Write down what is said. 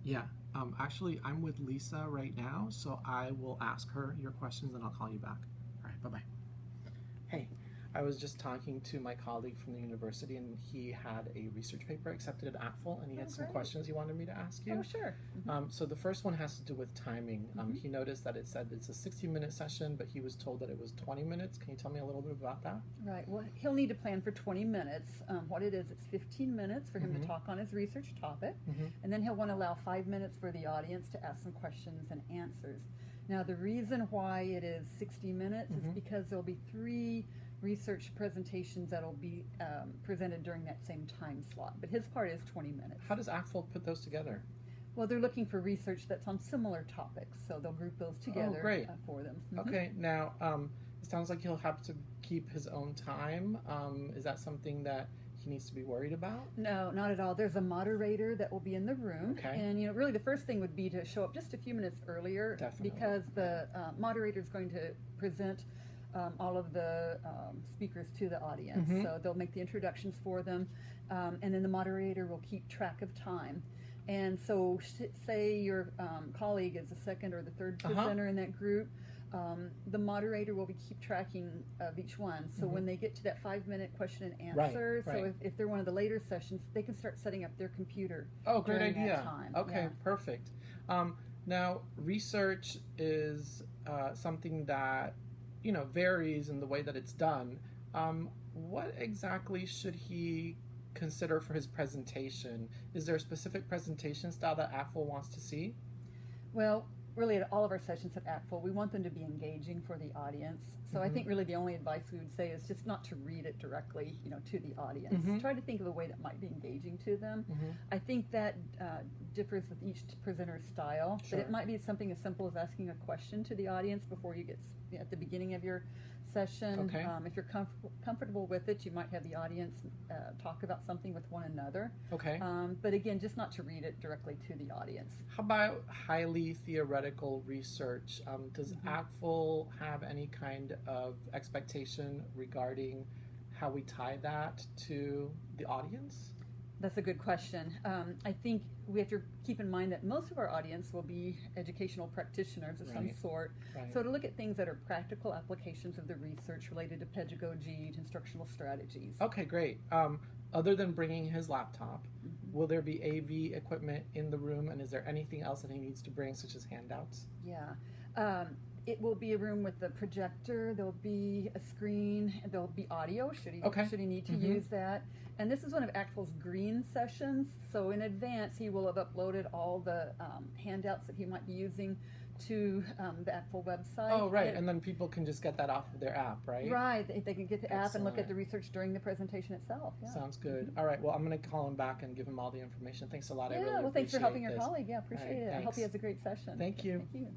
Yeah, actually, I'm with Lisa right now, so I will ask her your questions and I'll call you back. All right, bye-bye. Hey, I was just talking to my colleague from the university, and he had a research paper accepted at ACTFL, and he had some great. questions he wanted me to ask you. Oh, sure. So the first one has to do with timing. He noticed that it said it's a 60-minute session, but he was told that it was 20 minutes. Can you tell me a little bit about that? Right. Well, he'll need to plan for 20 minutes. What it is, it's 15 minutes for him to talk on his research topic, and then he'll want to allow 5 minutes for the audience to ask some questions and answers. Now, the reason why it is 60 minutes is because there'll be 3 research presentations that'll be presented during that same time slot, but his part is 20 minutes. How does ACTFL put those together? Well, they're looking for research that's on similar topics, so they'll group those together for them. Okay, now it sounds like he'll have to keep his own time. Is that something that he needs to be worried about? No, not at all. There's a moderator that will be in the room. Okay. And, really the first thing would be to show up just a few minutes earlier. Definitely. Because the moderator is going to present all of the speakers to the audience. So they'll make the introductions for them, and then the moderator will keep track of time. And so say your colleague is the second or the third presenter in that group, the moderator will be keep tracking of each one. So when they get to that 5-minute question and answer, so if they're one of the later sessions, they can start setting up their computer. Oh, great idea. That time. Okay, perfect. Now, research is something that varies in the way that it's done. What exactly should he consider for his presentation? Is there a specific presentation style that ACTFL wants to see? Well, really at all of our sessions at ACTFL, we want them to be engaging for the audience. So I think really the only advice we would say is just not to read it directly, to the audience. Try to think of a way that might be engaging to them. I think that differs with each presenter's style, but it might be something as simple as asking a question to the audience before you get at the beginning of your session. If you're comfortable with it, you might have the audience talk about something with one another. But again, just not to read it directly to the audience. How about highly theoretical research? Does ACTFL have any kind of expectation regarding how we tie that to the audience? That's a good question. I think we have to keep in mind that most of our audience will be educational practitioners of some sort. So to look at things that are practical applications of the research related to pedagogy, to instructional strategies. Okay, great. Other than bringing his laptop, will there be AV equipment in the room, and is there anything else that he needs to bring, such as handouts? Yeah. It will be a room with a projector, there'll be a screen, there'll be audio should he need to use that. And this is one of ACTFL's green sessions, so in advance he will have uploaded all the handouts that he might be using to the ACTFL website. Oh, right, and then people can just get that off of their app, right? Right, they can get the app and look at the research during the presentation itself. Yeah. Sounds good. All right, well, I'm going to call him back and give him all the information. Thanks a lot. I really thanks for helping your this. colleague. Yeah, appreciate it. I hope he has a great session. Thank you. Thank you.